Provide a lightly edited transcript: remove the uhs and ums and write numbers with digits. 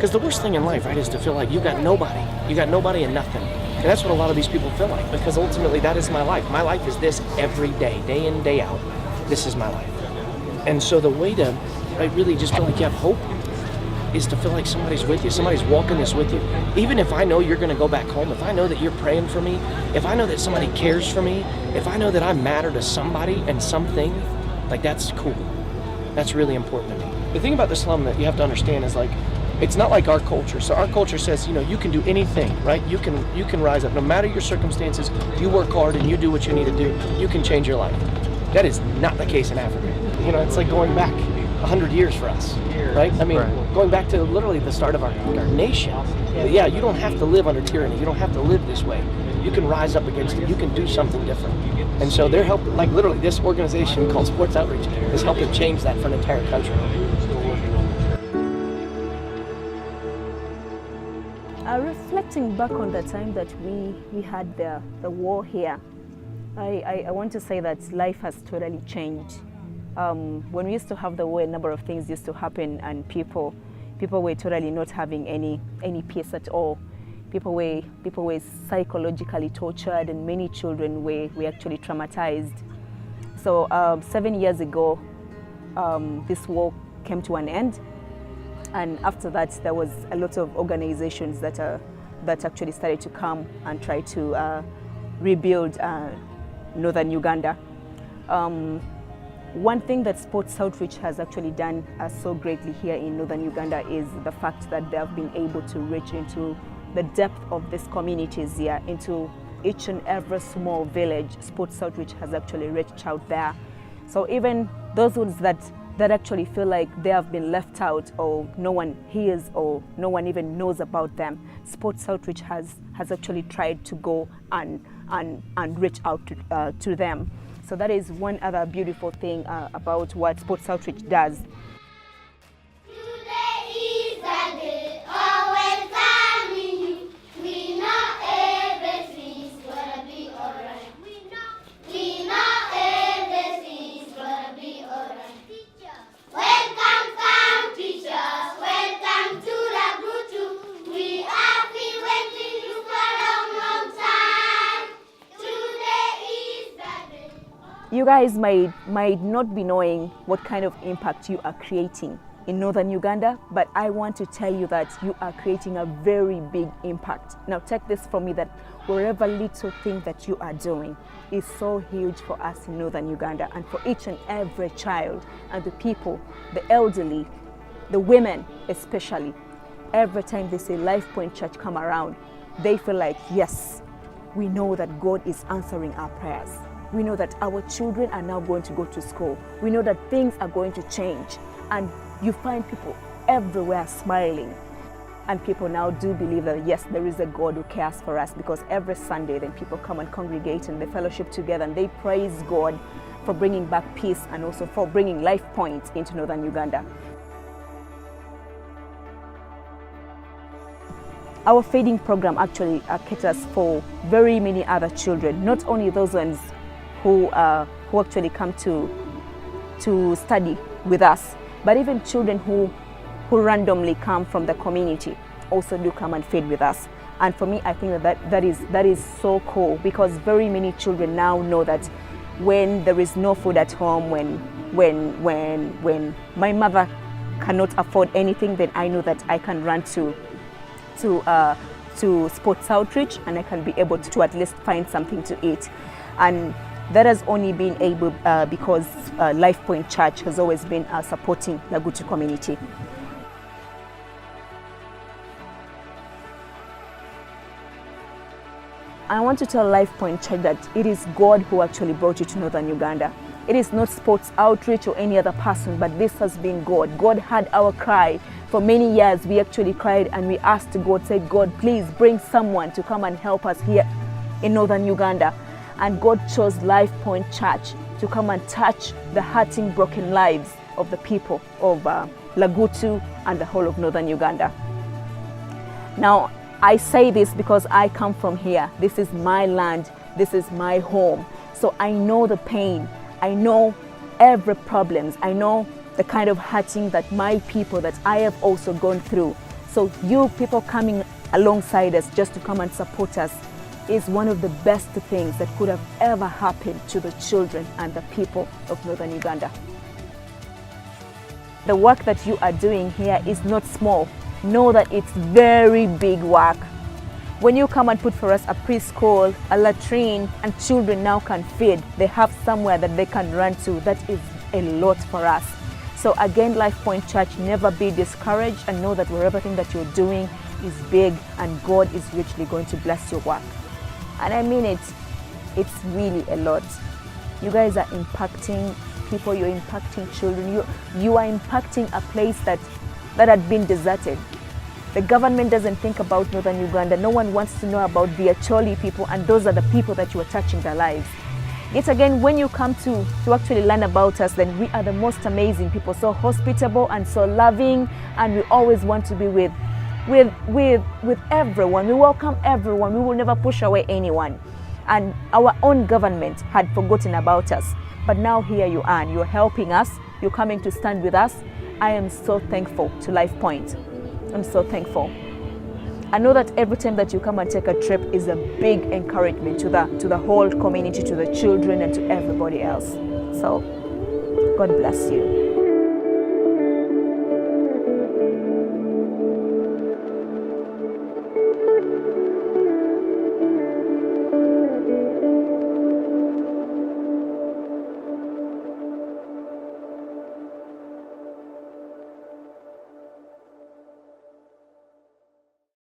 Because the worst thing in life, right, is to feel like you got nobody and nothing. And that's what a lot of these people feel like, because ultimately that is my life. My life is this every day in, day out. This is my life. And so the way to really just feel like you have hope is to feel like somebody's with you, somebody's walking this with you. Even if I know you're gonna go back home, if I know that you're praying for me, if I know that somebody cares for me, if I know that I matter to somebody and something, like that's cool. That's really important to me. The thing about the slum that you have to understand is like, it's not like our culture. So our culture says, you can do anything, right? You can rise up. No matter your circumstances, you work hard and you do what you need to do, you can change your life. That is not the case in Africa. It's like going back 100 years for us, right? I mean, going back to literally the start of our nation. Yeah, you don't have to live under tyranny. You don't have to live this way. You can rise up against it. You can do something different. And so they're helping, like literally this organization called Sports Outreach is helping change that for an entire country. Reflecting back on the time that we had the war here, I want to say that life has totally changed. When we used to have the war, a number of things used to happen, and people were totally not having any peace at all. People were psychologically tortured, and many children were actually traumatized. So 7 years ago, this war came to an end. And after that, there was a lot of organizations that actually started to come and try to rebuild northern Uganda. One thing that Sports Outreach has actually done so greatly here in northern Uganda is the fact that they have been able to reach into the depth of these communities here, into each and every small village. Sports Outreach has actually reached out there. So even those ones that actually feel like they have been left out, or no one hears, or no one even knows about them, Sports Outreach has actually tried to go and reach out to them. So that is one other beautiful thing about what Sports Outreach does. You guys might not be knowing what kind of impact you are creating in northern Uganda, but I want to tell you that you are creating a very big impact. Now take this from me, that wherever little thing that you are doing is so huge for us in northern Uganda, and for each and every child and the people, the elderly, the women especially. Every time they say Lifepoint Church come around, they feel like, yes, we know that God is answering our prayers. We know that our children are now going to go to school. We know that things are going to change. And you find people everywhere smiling. And people now do believe that, yes, there is a God who cares for us, because every Sunday then people come and congregate and they fellowship together and they praise God for bringing back peace and also for bringing Lifepoint into northern Uganda. Our feeding program actually caters for very many other children, not only those ones who actually come to study with us, but even children who randomly come from the community also do come and feed with us. And for me, I think that is so cool, because very many children now know that when there is no food at home, when my mother cannot afford anything, then I know that I can run to Sports Outreach, and I can be able to at least find something to eat. And that has only been able because Lifepoint Church has always been supporting the Lagutu community. I want to tell Lifepoint Church that it is God who actually brought you to northern Uganda. It is not Sports Outreach or any other person, but this has been God. God heard our cry. For many years, we actually cried and we asked God, said, God, please bring someone to come and help us here in northern Uganda. And God chose Lifepoint Church to come and touch the hurting, broken lives of the people of Lagutu and the whole of northern Uganda. Now, I say this because I come from here. This is my land. This is my home. So I know the pain. I know every problem. I know the kind of hurting that my people, that I have also gone through. So you people coming alongside us just to come and support us is one of the best things that could have ever happened to the children and the people of northern Uganda. The work that you are doing here is not small. Know that it's very big work. When you come and put for us a preschool, a latrine, and children now can feed, they have somewhere that they can run to, that is a lot for us. So again, Lifepoint Church, never be discouraged, and know that everything that you're doing is big and God is richly going to bless your work. And I mean it, it's really a lot. You guys are impacting people, you're impacting children, you are impacting a place that had been deserted. The government doesn't think about northern Uganda. No one wants to know about the Acholi people, and those are the people that you are touching their lives. Yet again, when you come to actually learn about us, then we are the most amazing people, so hospitable and so loving, and we always want to be with everyone. We welcome everyone. We will never push away anyone. And our own government had forgotten about us. But now here you are, and you're helping us. You're coming to stand with us. I am so thankful to Lifepoint. I'm so thankful. I know that every time that you come and take a trip is a big encouragement to the whole community, to the children, and to everybody else. So God bless you.